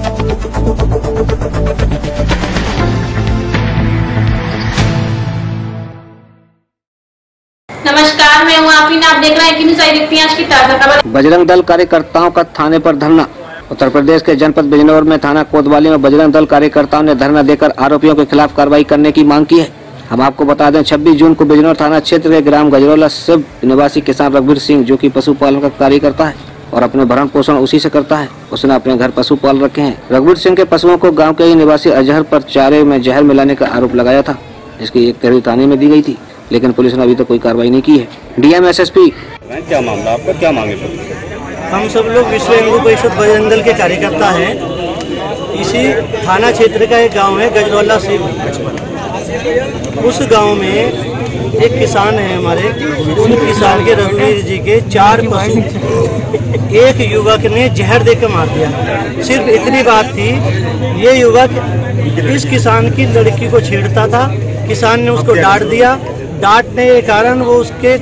नमस्कार, मैं हूँ आफरीन। आप देख रहे हैं न्यूज़ आई देखते हैं आज की ताजा खबर। बजरंग दल कार्यकर्ताओं का थाने पर धरना। उत्तर प्रदेश के जनपद बिजनौर में थाना कोतवाली में बजरंग दल कार्यकर्ताओं ने धरना देकर आरोपियों के खिलाफ कार्रवाई करने की मांग की है। हम आपको बता दें 26 जून को बिजनौर थाना क्षेत्र के ग्राम गजरौला शिव निवासी किसान रघुवीर सिंह, जो कि पशुपालन का कार्य करता है और अपने भरण पोषण उसी से करता है, उसने अपने घर पशु पाल रखे हैं। रघुवीर सिंह के पशुओं को गाँव के ही निवासी अजहर पर चारे में जहर मिलाने का आरोप लगाया था, जिसकी एक तहरीर थाने में दी गई थी, लेकिन पुलिस ने अभी तक कोई कार्रवाई नहीं की है। डीएम एसएसपी क्या मामला, आपका क्या मांगे? हम सब लोग विश्व हिंदू परिषद बजरंग दल के कार्यकर्ता हैं। इसी थाना क्षेत्र का एक गांव है गजरौला शिव। उस गांव में एक किसान है हमारे, उन किसान के रघुवीर जी के 4 पशु एक युवक ने जहर देकर मार दिया। सिर्फ इतनी बात थी, ये युवक इस किसान की लड़की को छेड़ता था। किसान ने उसको डांट दिया। डांटने के कारण वो उसके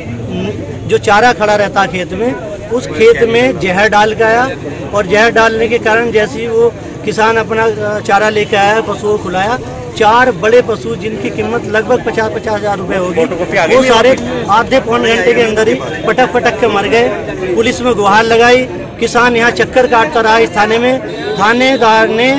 जो चारा खड़ा रहता खेत में, उस खेत में जहर डाल के आया और जहर डालने के कारण जैसे ही वो किसान अपना चारा लेके आया, पशुओं को खिलाया, 4 बड़े पशु जिनकी कीमत लगभग 50-50 हज़ार रुपये होगी, वो सारे आधे पौने घंटे के अंदर ही पटक पटक के मर गए। पुलिस में गुहार लगाई। किसान यहाँ चक्कर काटता रहा इस थाने में। थानेदार ने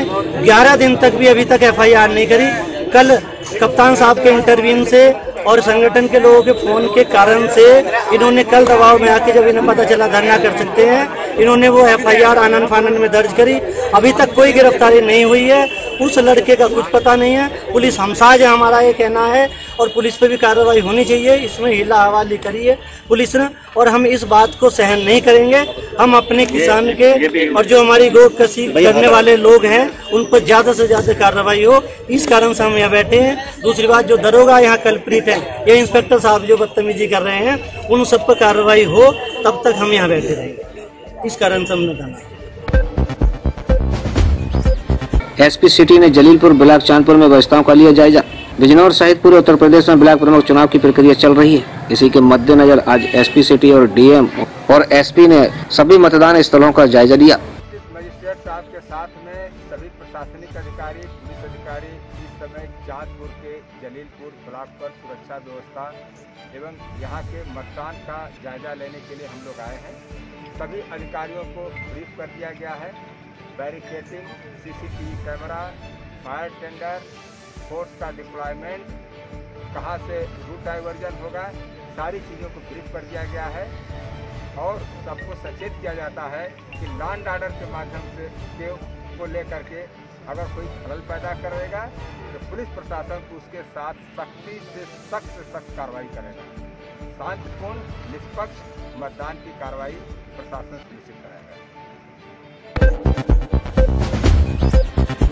11 दिन तक भी अभी तक FIR नहीं करी। कल कप्तान साहब के इंटरव्यू से और संगठन के लोगों के फोन के कारण से इन्होंने कल दबाव में आके, जब इन्हें पता चला धरना कर सकते हैं, इन्होंने वो FIR आनन फानन में दर्ज करी। अभी तक कोई गिरफ्तारी नहीं हुई है। उस लड़के का कुछ पता नहीं है। पुलिस हमसाज है, हमारा ये कहना है, और पुलिस पे भी कार्रवाई होनी चाहिए। इसमें हिला हवाली करी है पुलिस ने, और हम इस बात को सहन नहीं करेंगे। हम अपने किसान के और जो हमारी गौ कसी करने वाले लोग हैं उन पर ज्यादा से ज्यादा कार्रवाई हो, इस कारण से हम यहाँ बैठे हैं। दूसरी बात, जो दरोगा यहाँ कल्प्रिट है, ये इंस्पेक्टर साहब जो बदतमीजी कर रहे हैं, उन सब पर कार्रवाई हो, तब तक हम यहाँ बैठे रहेंगे। इस कारण से हमने धरना। एसपी सिटी ने जलीलपुर ब्लॉक चांदपुर में व्यवस्थाओं का लिया जायजा। बिजनौर सहित पूरे उत्तर प्रदेश में ब्लॉक प्रमुख चुनाव की प्रक्रिया चल रही है। इसी के मद्देनजर आज एसपी सिटी और डीएम और एसपी ने सभी मतदान स्थलों का जायजा लिया। मजिस्ट्रेट साहब के साथ में सभी प्रशासनिक अधिकारी, पुलिस अधिकारी इस समय चांदपुर के जलीलपुर ब्लॉक पर सुरक्षा व्यवस्था एवं यहाँ के मतदान का जायजा लेने के लिए हम लोग आए हैं। सभी अधिकारियों को ब्रीफ कर दिया गया है। Barricading, CCTV camera, fire tender, force का डिप्लॉयमेंट, कहाँ से रूट डाइवर्जन होगा, सारी चीज़ों को ब्रीफ कर दिया गया है। और सबको सचेत किया जाता है कि लॉ एंड ऑर्डर के माध्यम से को लेकर के अगर कोई खलल पैदा करेगा तो पुलिस प्रशासन को उसके साथ सख्ती से सख्त कार्रवाई करेगा। शांतिपूर्ण निष्पक्ष मतदान की कार्रवाई प्रशासन सुनिश्चित कराएगा।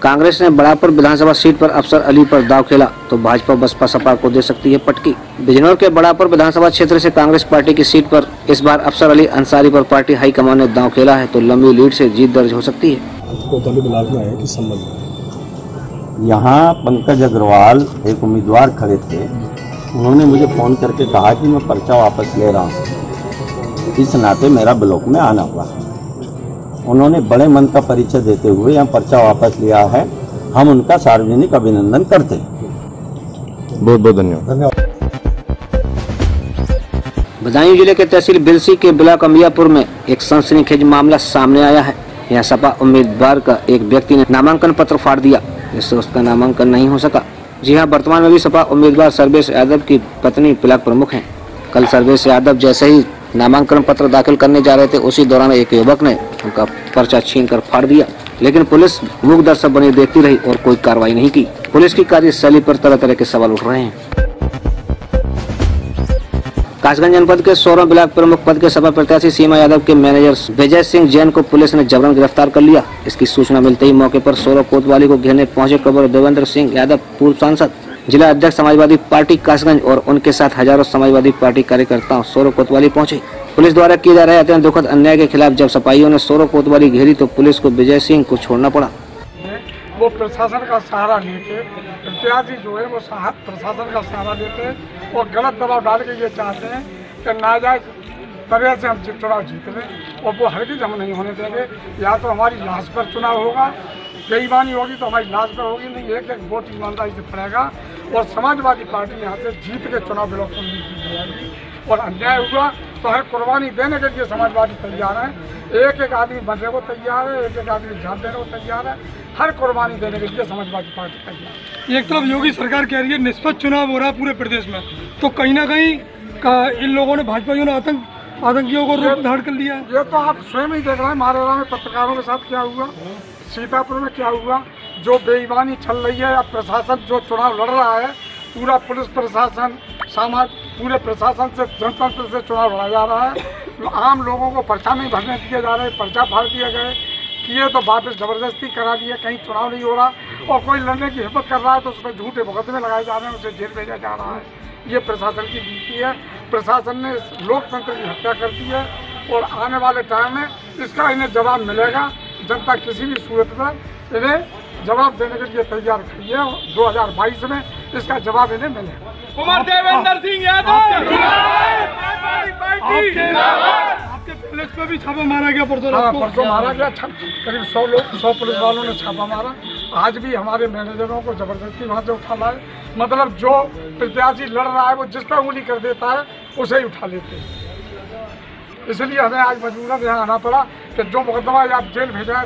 कांग्रेस ने बड़ापुर विधानसभा सीट पर अफसर अली पर दांव खेला तो भाजपा बसपा सपा को दे सकती है पटकी। बिजनौर के बड़ापुर विधानसभा क्षेत्र से कांग्रेस पार्टी की सीट पर इस बार अफसर अली अंसारी पर पार्टी हाईकमान ने दांव खेला है, तो लंबी लीड से जीत दर्ज हो सकती है। यहाँ पंकज अग्रवाल एक उम्मीदवार खड़े थे, उन्होंने मुझे फोन करके कहा कि मैं पर्चा वापस ले रहा हूँ, इस नाते मेरा ब्लॉक में आना हुआ। उन्होंने बड़े मन का परिचय देते हुए यहाँ पर्चा वापस लिया है। हम उनका सार्वजनिक अभिनंदन करते हैं। बहुत बहुत धन्यवाद। बदायूं जिले के तहसील बिलसी के ब्लॉक अंबियापुर में एक सनसनीखेज मामला सामने आया है। यहाँ सपा उम्मीदवार का एक व्यक्ति ने नामांकन पत्र फाड़ दिया, जिससे उसका नामांकन नहीं हो सका। जी हाँ, वर्तमान में भी सपा उम्मीदवार सर्वेश यादव की पत्नी ब्लॉक प्रमुख हैं। कल सर्वेश यादव जैसे ही नामांकन पत्र दाखिल करने जा रहे थे, उसी दौरान एक युवक ने उनका पर्चा छीनकर फाड़ दिया, लेकिन पुलिस मूक दर्शक बनी देखती रही और कोई कार्रवाई नहीं की। पुलिस की कार्यशैली पर तरह तरह के सवाल उठ रहे हैं। कासगंज जनपद के 16 ब्लॉक प्रमुख पद के सपा प्रत्याशी सीमा यादव के मैनेजर विजय सिंह जैन को पुलिस ने जबरन गिरफ्तार कर लिया। इसकी सूचना मिलते ही मौके पर 16 कोतवाली को घेरने पहुंचे खबर देवेंद्र सिंह यादव, पूर्व सांसद, जिला अध्यक्ष समाजवादी पार्टी कासगंज और उनके साथ हजारों समाजवादी पार्टी कार्यकर्ताओं 16 कोतवाली पहुंचे। पुलिस द्वारा किए जा रहे अत्यंत दुखद अन्याय के खिलाफ जब सपाइयों ने 16 कोतवाली घेरी तो पुलिस को विजय सिंह को छोड़ना पड़ा। वो प्रशासन का सहारा लेके, प्रत्याशी जो है वो प्रशासन का सहारा लेते हैं और गलत दबाव डाल के ये चाहते हैं कि नाजायज तरह से हम चुनाव जीत लें और वो हरगिज़ हम नहीं होने देंगे। या तो हमारी लाश पर चुनाव होगा, बेईमानी होगी तो हमारी लाश पर होगी नहीं, एक एक वोट ईमानदारी से पड़ेगा और समाजवादी पार्टी यहाँ से जीत के चुनाव ब्लॉक को जीत जाएगी। और अन्याय हुआ तो हर कुर्बानी देने के लिए समाजवादी तैयार है। एक एक आदमी मरने को तैयार है, एक एक आदमी जान देने को तैयार है, हर कुर्बानी देने के लिए समाजवादी पार्टी तैयार है। एक तरफ योगी सरकार कह रही है निष्पक्ष चुनाव हो रहा है पूरे प्रदेश में, तो कहीं ना कहीं इन लोगों ने भाजपाइयों ने आतंकियों को रोक धाड़ कर लिया। ये तो आप स्वयं ही देख रहे हैं मारेगा में पत्रकारों के साथ क्या हुआ, सीतापुर में क्या हुआ, जो बेईमानी चल रही है। अब प्रशासन जो चुनाव लड़ रहा है, पूरा पुलिस प्रशासन समाज पूरे प्रशासन से जनतंत्र से चुनाव लड़ा जा रहा है। आम लोगों को पर्चा नहीं भरने दिए जा रहे, पर्चा फाड़ दिए गए, किए तो वापस जबरदस्ती करा दिए, कहीं चुनाव नहीं हो रहा और कोई लड़ने की हिम्मत कर रहा है तो उस पर झूठे मुकदमे लगाए जा रहे हैं, उसे जेल भेजा जा रहा है। ये प्रशासन की नीति है। प्रशासन ने लोकतंत्र की हत्या कर दी है और आने वाले टाइम में इसका इन्हें जवाब मिलेगा। जनता किसी भी सूरत में इन्हें जवाब देने के लिए तैयार खड़ी है। 2022 में इसका जवाब इन्हें मिलेगा। कुमार देवेंद्र सिंह यादव आपके पैलेस पे भी छापा मारा गया परसों। हाँ, परसों मारा गया। करीब 100 पुलिस वालों ने छापा मारा। आज भी हमारे मैनेजरों को जबरदस्ती वहाँ से उठा लाए। मतलब जो प्रत्याशी लड़ रहा है वो जिस पर उंगली कर देता है उसे ही उठा लेते हैं। इसलिए हमें आज मजबूरन यहाँ आना पड़ा कि जो मुकदमा आप जेल भेजा है।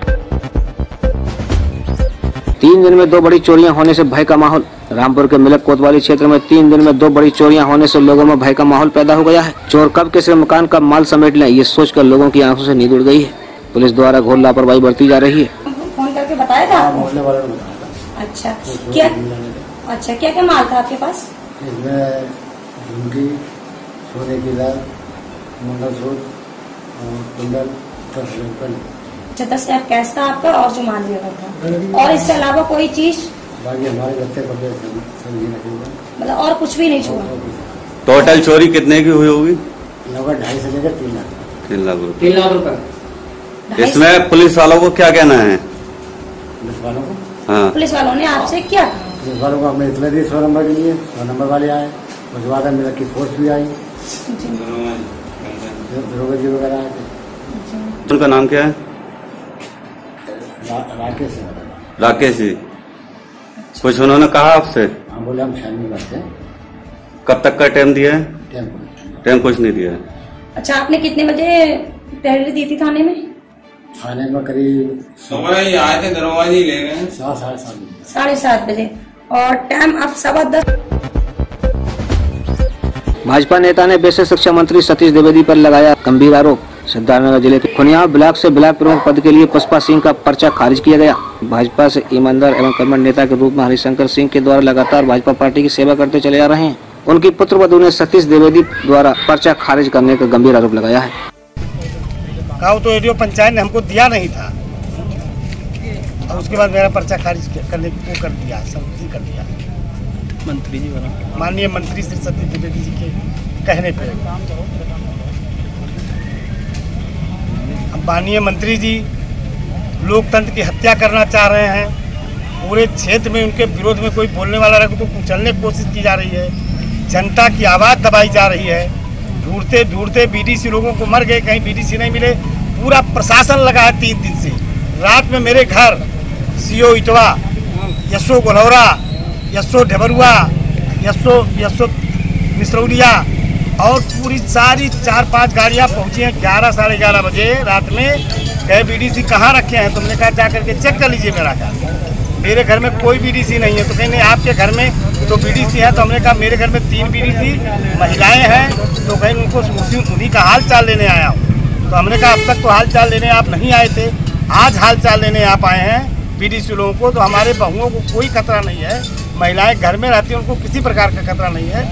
3 दिन में 2 बड़ी चोरियां होने से भय का माहौल। रामपुर के मिलक कोतवाली क्षेत्र में 3 दिन में 2 बड़ी चोरियां होने से लोगों में भय का माहौल पैदा हो गया है। चोर कब किसी मकान का माल समेट लें, ये सोचकर लोगों की आंखों से नींद उड़ गई है। पुलिस द्वारा घोर लापरवाही बरती जा रही है। फोन करके बताया था आपको? अच्छा, क्या क्या माल था आपके पास? इसमें झुमकी, सोने की लाल, मंगलसूत्र और कुंडल, 10 रुपये। अच्छा, 10 लाख कैश था आपका और जो माल लिया था, और इसके अलावा कोई चीज? बाकी हमारे गत्ते कपड़े मतलब और कुछ भी नहीं छुआ? टोटल चोरी कितने की हुई होगी? लगभग 2.5 से लेकर 3 लाख। 3 लाख रुपए। 3 लाख रुपए। इसमें पुलिस वालों को क्या कहना है? पुलिस वालों को? हाँ, पुलिस वालों ने आपसे क्या? पुलिस वालों को हमने इतना दी 100 नंबर के लिए, 100 नंबर वाले आए। उसके बाद मेरा की फोर्स भी आई, दरोगा जी वगैरह आए थे। उनका नाम क्या है? राकेश जी। कुछ उन्होंने कहा आपसे? हाँ, बोले हम शायद नहीं करते। कब तक का टाइम दिया है? टाइम कुछ नहीं दिया है। अच्छा, आपने कितने बजे तहरीर दी थी थाने में? थाने में करीब सुबह ही आए थे, दरोगा जी ले गए 7:30 बजे और टाइम अब 10:15। भाजपा नेता ने बेसिक शिक्षा मंत्री सतीश द्विवेदी पर लगाया गंभीर आरोप। सिद्धार्थनगर जिले के खुनिया ब्लॉक से ब्लॉक प्रमुख पद के लिए पुष्पा सिंह का पर्चा खारिज किया गया। भाजपा से ईमानदार एवं कर्मठ नेता के रूप में हरिशंकर सिंह के द्वारा लगातार भाजपा पार्टी की सेवा करते चले आ रहे हैं। उनकी पुत्रवधू ने सतीश द्विवेदी द्वारा पर्चा खारिज करने का गंभीर आरोप लगाया है। गाँव तो एडीओ पंचायत ने हमको दिया नहीं था और उसके बाद मेरा पर्चा खारिज करने को कर दिया, सम्मति कर दिया मंत्री जी, माननीय मंत्री श्री सतीश द्विवेदी जी के कहने पे। माननीय मंत्री जी लोकतंत्र की हत्या करना चाह रहे हैं। पूरे क्षेत्र में उनके विरोध में कोई बोलने वाला रहे तो कुचलने की कोशिश की जा रही है। जनता की आवाज़ दबाई जा रही है। ढूंढते ढूंढते बीडीसी लोगों को मर गए, कहीं बीडीसी नहीं मिले। पूरा प्रशासन लगा है 3 दिन से। रात में मेरे घर सीओ इटवा, यशो गोलौरा, यशो ढबरुआ, यशो मिश्रौलिया और पूरी सारी 4-5 गाड़ियाँ पहुँची हैं 11 साढ़े 11 बजे रात में। कहे बीडीसी कहाँ रखे हैं? तुमने कहा जा करके चेक कर लीजिए मेरा घर। मेरे घर में कोई बीडीसी नहीं है। तो कहीं नहीं आपके घर में तो बीडीसी है। तो हमने कहा मेरे घर में 3 बीडीसी महिलाएं हैं। तो कहीं उनको उन्हीं का हाल चाल लेने आया हूँ। तो हमने कहा अब तक तो हाल चाल लेने आप नहीं आए थे, आज हाल चाल लेने आप आए हैं बीडीसी लोगों को। तो हमारे बहुओं को कोई खतरा नहीं है, महिलाएं घर में रहती हैं, उनको किसी प्रकार का खतरा नहीं है।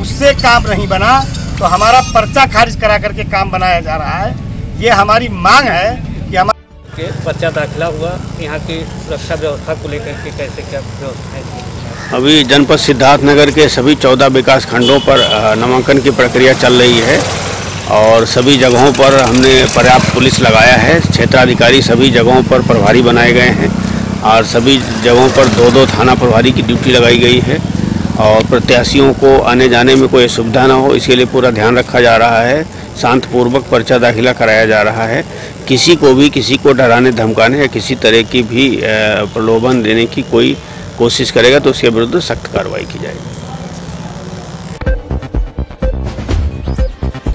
उससे काम नहीं बना तो हमारा पर्चा खारिज करा करके काम बनाया जा रहा है। ये हमारी मांग है कि हमारे पर्चा दाखिला हुआ, यहाँ की सुरक्षा व्यवस्था को लेकर के कैसे क्या व्यवस्था है? अभी जनपद सिद्धार्थनगर के सभी 14 विकास खंडों पर नामांकन की प्रक्रिया चल रही है और सभी जगहों पर हमने पर्याप्त पुलिस लगाया है। क्षेत्राधिकारी सभी जगहों पर प्रभारी बनाए गए हैं और सभी जगहों पर 2-2 थाना प्रभारी की ड्यूटी लगाई गई है और प्रत्याशियों को आने जाने में कोई असुविधा ना हो इसके लिए पूरा ध्यान रखा जा रहा है। शांतपूर्वक पर्चा दाखिला कराया जा रहा है। किसी को भी किसी को डराने धमकाने या किसी तरह की भी प्रलोभन देने की कोई कोशिश करेगा तो उसके विरुद्ध सख्त कार्रवाई की जाएगी।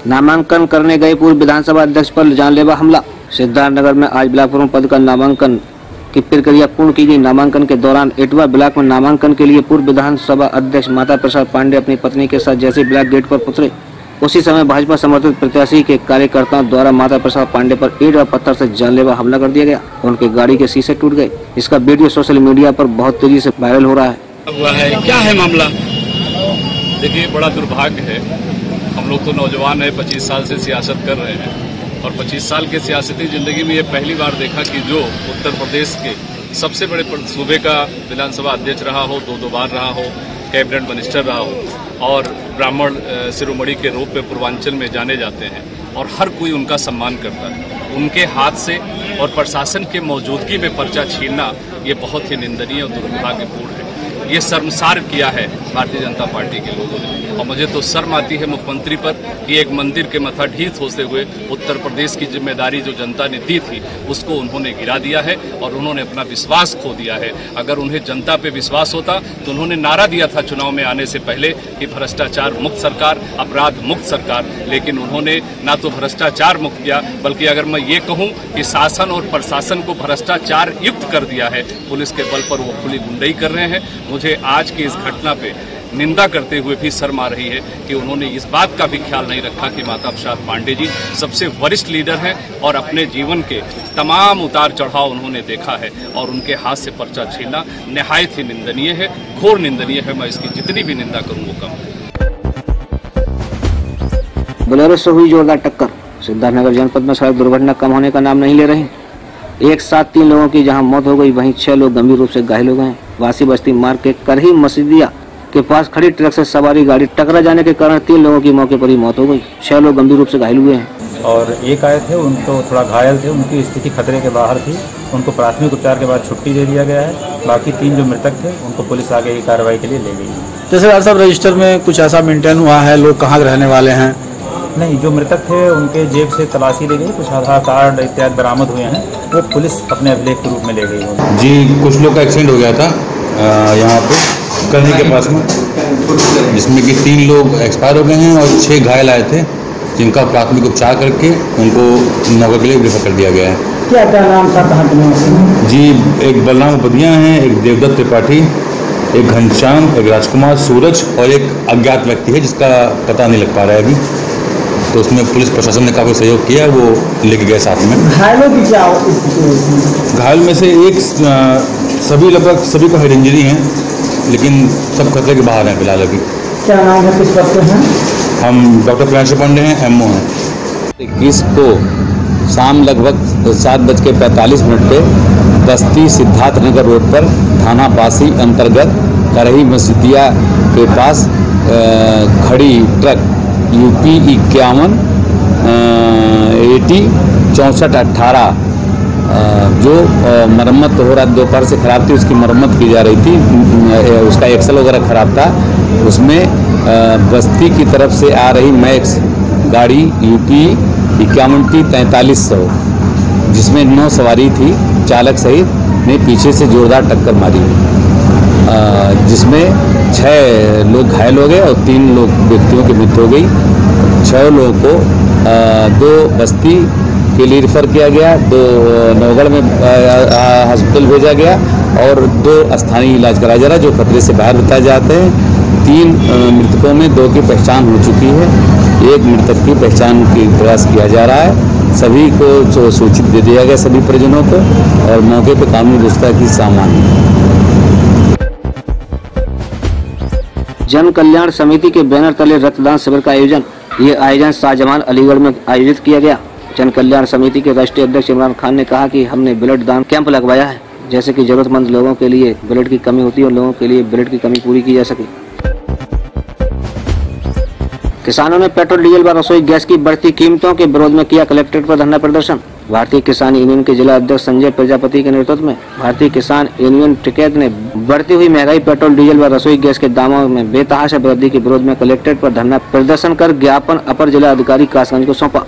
नामांकन करने गए पूर्व विधानसभा अध्यक्ष पर जानलेवा हमला। सिद्धार्थनगर में आज ब्लॉक प्रमुख पद का नामांकन की प्रक्रिया पूर्ण की गई। नामांकन के दौरान एटवा ब्लॉक में नामांकन के लिए पूर्व विधानसभा अध्यक्ष माता प्रसाद पांडे अपनी पत्नी के साथ जैसे ब्लॉक गेट पर उतरे, उसी समय भाजपा समर्थित प्रत्याशी के कार्यकर्ताओं द्वारा माता प्रसाद पांडे पर ईंट और पत्थर से जानलेवा हमला कर दिया गया। उनके गाड़ी के शीशे टूट गए। इसका वीडियो सोशल मीडिया पर बहुत तेजी से वायरल हो रहा है। क्या है मामला? देखिए, बड़ा दुर्भाग्य है। हम लोग तो नौजवान है, 25 साल से सियासत कर रहे हैं और 25 साल के सियासती जिंदगी में ये पहली बार देखा कि जो उत्तर प्रदेश के सबसे बड़े सूबे का विधानसभा अध्यक्ष रहा हो, दो बार रहा हो, कैबिनेट मिनिस्टर रहा हो और ब्राह्मण शिरोमणि के रूप में पूर्वांचल में जाने जाते हैं और हर कोई उनका सम्मान करता है, उनके हाथ से और प्रशासन के मौजूदगी में पर्चा छीनना ये बहुत ही निंदनीय और दुर्भाग्यपूर्ण है। ये शर्मसार किया है भारतीय जनता पार्टी के लोगों ने और मुझे तो शर्म आती है मुख्यमंत्री पर कि एक मंदिर के मथा ढीठ होते हुए उत्तर प्रदेश की जिम्मेदारी जो जनता ने दी थी उसको उन्होंने गिरा दिया है और उन्होंने अपना विश्वास खो दिया है। अगर उन्हें जनता पे विश्वास होता तो उन्होंने नारा दिया था चुनाव में आने से पहले कि भ्रष्टाचार मुक्त सरकार, अपराध मुक्त सरकार, लेकिन उन्होंने ना तो भ्रष्टाचार मुक्त किया बल्कि अगर मैं ये कहूँ कि शासन और प्रशासन को भ्रष्टाचार युक्त कर दिया है। पुलिस के बल पर वो खुली गुंडाई कर रहे हैं। मुझे आज की इस घटना पे निंदा करते हुए भी शर्म आ रही है कि उन्होंने इस बात का भी ख्याल नहीं रखा कि माता प्रसाद पांडे जी सबसे वरिष्ठ लीडर हैं और अपने जीवन के तमाम उतार चढ़ाव उन्होंने देखा है और उनके हाथ से पर्चा छीनना निहायत ही निंदनीय है, घोर निंदनीय है। मैं इसकी जितनी भी निंदा करूं वो कम है। बोलेरो से हुई जोरदार टक्कर। सिद्धार्थनगर जनपद में सड़क दुर्घटना कम होने का नाम नहीं ले रही। एक साथ 3 लोगों की जहां मौत हो गई वहीं 6 लोग गंभीर रूप से घायल हो गए। वासी बस्ती मार्ग के करही मसीदिया के पास खड़ी ट्रक से सवारी गाड़ी टकरा जाने के कारण 3 लोगों की मौके पर ही मौत हो गई। 6 लोग गंभीर रूप से घायल हुए हैं और एक आए थे उनको थोड़ा घायल थे, उनकी स्थिति खतरे के बाहर थी। उनको प्राथमिक उपचार के बाद छुट्टी दे दिया गया है। बाकी 3 जो मृतक थे उनको पुलिस आगे की कार्रवाई के लिए ले गई। जैसे डॉक्टर साहब रजिस्टर में कुछ ऐसा मेंटेन हुआ है, लोग कहाँ रहने वाले हैं? नहीं, जो मृतक थे उनके जेब से तलाशी ली गई, कुछ आधार कार्ड इत्यादि बरामद हुए हैं, वो पुलिस अपने अभिलेख के रूप में ले गई। जी, कुछ लोग का एक्सीडेंट हो गया था यहाँ पे करनी के पास में, जिसमें कि 3 लोग एक्सपायर हो गए हैं और 6 घायल आए थे, जिनका प्राथमिक उपचार करके उनको मौके के लिए रेफर कर दिया गया है। क्या नाम था? जी, एक बलराम बदिया हैं, एक देवदत्त त्रिपाठी, एक घनश्याम, एक राजकुमार, सूरज और एक अज्ञात व्यक्ति है जिसका पता नहीं लग पा रहा है अभी। तो उसमें पुलिस प्रशासन ने काफ़ी सहयोग किया, वो लेके गए साथ में। घायलों की क्या स्थिति? घायल में से एक सभी लगभग सभी को हेड इंजरी हैं, लेकिन सब खतरे के बाहर हैं फिलहाल अभी। क्या नाम है, किस पद पे हैं? हम डॉक्टर प्रियांशु पांडे हैं, MO हैं। 21 को शाम लगभग 7:45 पे बस्ती सिद्धार्थनगर रोड पर थाना पासी अंतर्गत करही मसीदिया के पास खड़ी ट्रक UP 51 80 64 18 जो मरम्मत हो रहा दोपहर से ख़राब थी, उसकी मरम्मत की जा रही थी, उसका एक्सल वगैरह ख़राब था। उसमें बस्ती की तरफ से आ रही मैक्स गाड़ी UP 51T 4300 जिसमें 9 सवारी थी, चालक सहित ने पीछे से जोरदार टक्कर मारी, जिसमें 6 लोग घायल हो गए और 3 लोग व्यक्तियों की मृत्यु हो गई। 6 लोगों को 2 बस्ती के लिए रेफर किया गया, 2 नवगढ़ में हॉस्पिटल भेजा गया और 2 स्थानीय इलाज कराया जा रहा है जो खतरे से बाहर बताए जाते हैं। 3 मृतकों में 2 की पहचान हो चुकी है, 1 मृतक की पहचान की प्रयास किया जा रहा है। सभी को सूचित दे दिया गया, सभी परिजनों को, और मौके पर कानूनी व्यवस्था की सामान्य। जन कल्याण समिति के बैनर तले रक्तदान शिविर का आयोजन। ये आयोजन शाहजहां अलीगढ़ में आयोजित किया गया। जन कल्याण समिति के राष्ट्रीय अध्यक्ष इमरान खान ने कहा कि हमने ब्लड दान कैंप लगवाया है, जैसे कि जरूरतमंद लोगों के लिए ब्लड की कमी होती है और लोगों के लिए ब्लड की कमी पूरी की जा सके। किसानों ने पेट्रोल डीजल व रसोई गैस की बढ़ती कीमतों के विरोध में किया कलेक्ट्रेट पर धरना प्रदर्शन। भारतीय किसान यूनियन के जिला अध्यक्ष संजय प्रजापति के नेतृत्व में भारतीय किसान यूनियन टिकैत ने बढ़ती हुई महंगाई, पेट्रोल डीजल व रसोई गैस के दामों में बेतहाशा वृद्धि के विरोध में कलेक्ट्रेट पर धरना प्रदर्शन कर ज्ञापन अपर जिला अधिकारी कासगंज को सौंपा।